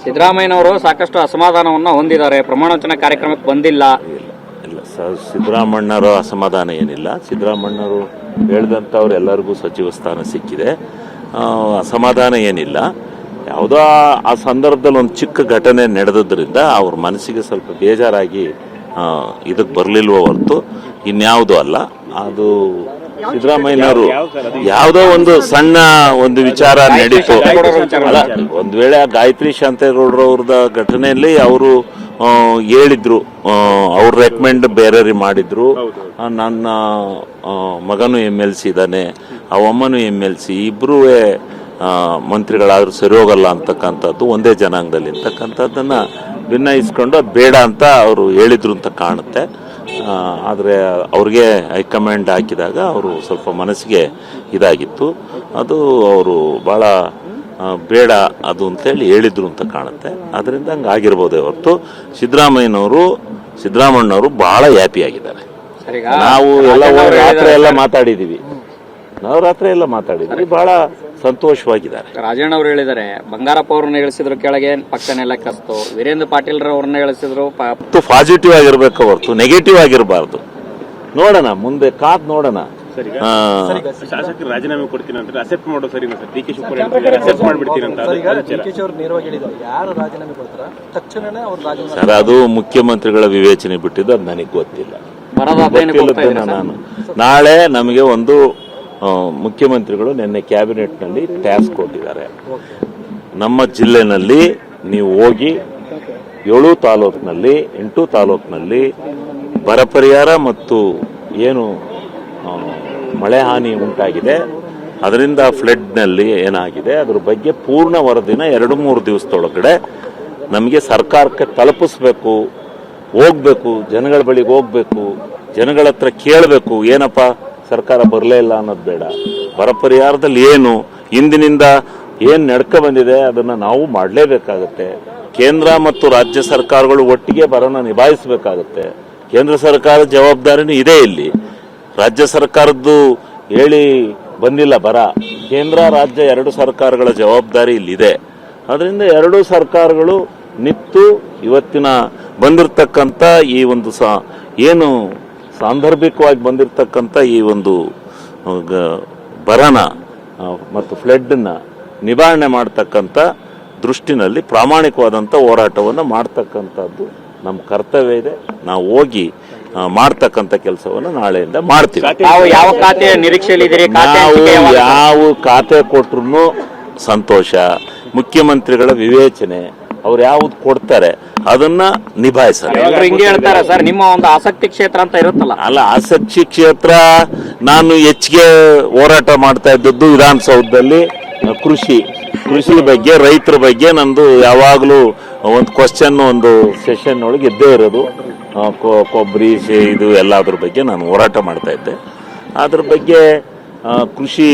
ಸಿದ್ದರಾಮಯ್ಯನವರು ಸಾಕಷ್ಟು ಅಸಮಾಧಾನವನ್ನು ಹೊಂದಿದ್ದಾರೆ, ಪ್ರಮಾಣವಚನ ಕಾರ್ಯಕ್ರಮಕ್ಕೆ ಬಂದಿಲ್ಲ. ಇಲ್ಲ ಸರ್, ಸಿದ್ದರಾಮಣ್ಣರ ಅಸಮಾಧಾನ ಏನಿಲ್ಲ. ಸಿದ್ದರಾಮಣ್ಣರು ಹೇಳಿದಂಥವ್ರು ಎಲ್ಲರಿಗೂ ಸಚಿವ ಸ್ಥಾನ ಸಿಕ್ಕಿದೆ, ಅಸಮಾಧಾನ ಏನಿಲ್ಲ. ಯಾವುದೋ ಆ ಸಂದರ್ಭದಲ್ಲಿ ಒಂದು ಚಿಕ್ಕ ಘಟನೆ ನಡೆದ್ರಿಂದ ಅವ್ರ ಮನಸ್ಸಿಗೆ ಸ್ವಲ್ಪ ಬೇಜಾರಾಗಿ ಇದಕ್ಕೆ ಬರಲಿಲ್ವೋ ಹೊರತು ಇನ್ಯಾವುದೂ ಅಲ್ಲ. ಅದು ಸಿದ್ದರಾಮಯ್ಯನವರು ಯಾವುದೋ ಒಂದು ಸಣ್ಣ ಒಂದು ವಿಚಾರ ನಡೀತು ಅಲ್ಲ, ಒಂದು ವೇಳೆ ಆ ಗಾಯತ್ರಿ ಶಾಂತೇಗೌಡರವ್ರದ ಘಟನೆಯಲ್ಲಿ ಅವರು ಹೇಳಿದ್ರು, ಅವ್ರ ರೆಕಮೆಂಡ್ ಬೇರೆಯವ್ರಿಗೆ ಮಾಡಿದ್ರು. ನನ್ನ ಮಗನು MLC ಇದ್ದಾನೆ, ಅವಮ್ಮನು MLC, ಇಬ್ಬರೂ ಮಂತ್ರಿಗಳಾದ್ರೂ ಸರಿ ಹೋಗಲ್ಲ ಅಂತಕ್ಕಂಥದ್ದು, ಒಂದೇ ಜನಾಂಗದಲ್ಲಿ ಅಂತಕ್ಕಂಥದ್ದನ್ನು ಭಿನ್ನಯಿಸ್ಕೊಂಡು ಅದು ಬೇಡ ಅಂತ ಅವರು ಹೇಳಿದ್ರು ಅಂತ ಕಾಣುತ್ತೆ. ಆದರೆ ಅವ್ರಿಗೆ ಹೈಕಮಾಂಡ್ ಹಾಕಿದಾಗ ಅವರು ಸ್ವಲ್ಪ ಮನಸ್ಸಿಗೆ ಇದಾಗಿತ್ತು. ಅದು ಅವರು ಭಾಳ ಬೇಡ ಅದು ಅಂತೇಳಿ ಹೇಳಿದ್ರು ಅಂತ ಕಾಣುತ್ತೆ. ಅದರಿಂದ ಹಂಗೆ ಆಗಿರ್ಬೋದೇ ಹೊರತು ಸಿದ್ದರಾಮಣ್ಣವರು ಭಾಳ ಹ್ಯಾಪಿ ಆಗಿದ್ದಾರೆ. ನಾವು ರಾತ್ರಿ ಎಲ್ಲ ಮಾತಾಡಿದ್ದೀವಿ, ಬಹಳ ಸಂತೋಷವಾಗಿದ್ದಾರೆ. ರಾಜಣ್ಣ ಅವರು ಹೇಳಿದ್ದಾರೆ, ಬಂಗಾರಪ್ಪ ಅವ್ರನ್ನ ಇಳಿಸಿದ್ರು ಕೆಳಗೆ ಪಕ್ಷನೆಲ್ಲ ಕಸ್ತು, ವೀರೇಂದ್ರ ಪಾಟೀಲ್ ಅವ್ರನ್ನ ಇಳಿಸಿದ್ರು. ಪಾಸಿಟಿವ್ ಆಗಿರ್ಬೇಕು ಹೊರತು ನೆಗೆಟಿವ್ ಆಗಿರಬಾರ್ದು. ನೋಡೋಣ, ಮುಂದೆ ಕಾದ್ ನೋಡೋಣ. ಶಾಸಕರು ರಾಜೀನಾಮೆ ಕೊಡ್ತೀನಿ ಅಂತ ಅಕ್ಸೆಪ್ಟ್ ಮಾಡೋ ಸರಿ ಸರ್. DK ಶಿವಕುಮಾರ್ ಅಕ್ಸೆಪ್ಟ್ ಮಾಡ್ಬಿಡ್ತೀನಿ ಅಂತ ಸರ್, ಅದು ಮುಖ್ಯಮಂತ್ರಿಗಳ ವಿವೇಚನೆ ಬಿಟ್ಟಿದ್ದು, ಅದು ನನಗೆ ಗೊತ್ತಿಲ್ಲ. ನಾನು ನಾಳೆ ನಮಗೆ ಒಂದು ಮುಖ್ಯಮಂತ್ರಿಗಳು ನಿನ್ನೆ ಕ್ಯಾಬಿನೆಟ್ನಲ್ಲಿ ಟಾಸ್ಕ್ ಕೊಟ್ಟಿದ್ದಾರೆ. ನಮ್ಮ ಜಿಲ್ಲೆನಲ್ಲಿ ನೀವು ಹೋಗಿ 7 ತಾಲೂಕಿನಲ್ಲಿ 8 ತಾಲೂಕಿನಲ್ಲಿ ಬರ ಪರಿಹಾರ ಮತ್ತು ಏನು ಮಳೆ ಹಾನಿ ಉಂಟಾಗಿದೆ, ಅದರಿಂದ ಫ್ಲಡ್ನಲ್ಲಿ ಏನಾಗಿದೆ ಅದ್ರ ಬಗ್ಗೆ ಪೂರ್ಣ ವರದಿನ 2-3 ದಿವಸದೊಳಗಡೆ ನಮಗೆ ಸರ್ಕಾರಕ್ಕೆ ತಲುಪಿಸ್ಬೇಕು, ಹೋಗ್ಬೇಕು, ಜನಗಳ ಬಳಿಗೆ ಹೋಗ್ಬೇಕು, ಜನಗಳ ಹತ್ರ ಕೇಳಬೇಕು. ಏನಪ್ಪ ಸರ್ಕಾರ ಬರಲೇ ಇಲ್ಲ ಅನ್ನೋದು ಬೇಡ, ಬರ ಪರಿಹಾರದಲ್ಲಿ ಏನು ಇಂದಿನಿಂದ ಏನು ನಡ್ಕ ಬಂದಿದೆ ಅದನ್ನು ನಾವು ಮಾಡಲೇಬೇಕಾಗತ್ತೆ. ಕೇಂದ್ರ ಮತ್ತು ರಾಜ್ಯ ಸರ್ಕಾರಗಳು ಒಟ್ಟಿಗೆ ಬರನ ನಿಭಾಯಿಸಬೇಕಾಗತ್ತೆ. ಕೇಂದ್ರ ಸರ್ಕಾರದ ಜವಾಬ್ದಾರಿನೂ ಇದೆ ಇಲ್ಲಿ, ರಾಜ್ಯ ಸರ್ಕಾರದ್ದು ಹೇಳಿ ಬಂದಿಲ್ಲ ಬರ. ಕೇಂದ್ರ ರಾಜ್ಯ 2 ಸರ್ಕಾರಗಳ ಜವಾಬ್ದಾರಿ ಇಲ್ಲಿದೆ. ಅದರಿಂದ 2 ಸರ್ಕಾರಗಳು ನಿಂತು ಇವತ್ತಿನ ಬಂದಿರತಕ್ಕಂಥ ಈ ಒಂದು ಏನು ಸಾಂದರ್ಭಿಕವಾಗಿ ಬಂದಿರತಕ್ಕಂಥ ಈ ಒಂದು ಬರನ ಮತ್ತು ಫ್ಲಡ್ನ ನಿವಾರಣೆ ಮಾಡ್ತಕ್ಕಂಥ ದೃಷ್ಟಿನಲ್ಲಿ ಪ್ರಾಮಾಣಿಕವಾದಂಥ ಹೋರಾಟವನ್ನು ಮಾಡ್ತಕ್ಕಂಥದ್ದು ನಮ್ಮ ಕರ್ತವ್ಯ ಇದೆ. ನಾವು ಹೋಗಿ ಮಾಡ್ತಕ್ಕಂಥ ಕೆಲಸವನ್ನು ನಾಳೆಯಿಂದ ಮಾಡ್ತೀವಿ. ಯಾವ ಖಾತೆ ನಿರೀಕ್ಷೆಯಲ್ಲಿದ್ದೀರಿ? ಯಾವ ಖಾತೆ ಕೊಟ್ರು ಸಂತೋಷ. ಮುಖ್ಯಮಂತ್ರಿಗಳ ವಿವೇಚನೆ, ಅವ್ರು ಯಾವ್ದು ಕೊಡ್ತಾರೆ ಅದನ್ನ ನಿಭಾಯಿಸ್ತಾರೆ. ಹಿಂಗೆ ಹೇಳ್ತಾರೆ ಸರ್, ನಿಮ್ಮ ಒಂದು ಆಸಕ್ತಿ ಕ್ಷೇತ್ರ ಅಂತ ಇರುತ್ತಲ್ಲ. ಅಲ್ಲ, ಆಸಕ್ತಿ ಕ್ಷೇತ್ರ ನಾನು ಹೆಚ್ಚಿಗೆ ಹೋರಾಟ ಮಾಡ್ತಾ ಇದ್ದದ್ದು ವಿಧಾನಸೌಧದಲ್ಲಿ ಕೃಷಿ ಬಗ್ಗೆ, ರೈತರ ಬಗ್ಗೆ ನಂದು ಯಾವಾಗಲೂ ಒಂದು ಕ್ವಶನ್, ಒಂದು ಸೆಷನ್ ಒಳಗೆ ಇದ್ದೇ ಇರೋದು. ಕೊಬ್ಬರಿ ಇದು ಎಲ್ಲದ್ರ ಬಗ್ಗೆ ನಾನು ಹೋರಾಟ ಮಾಡ್ತಾ ಇದ್ದೆ. ಅದ್ರ ಬಗ್ಗೆ ಕೃಷಿ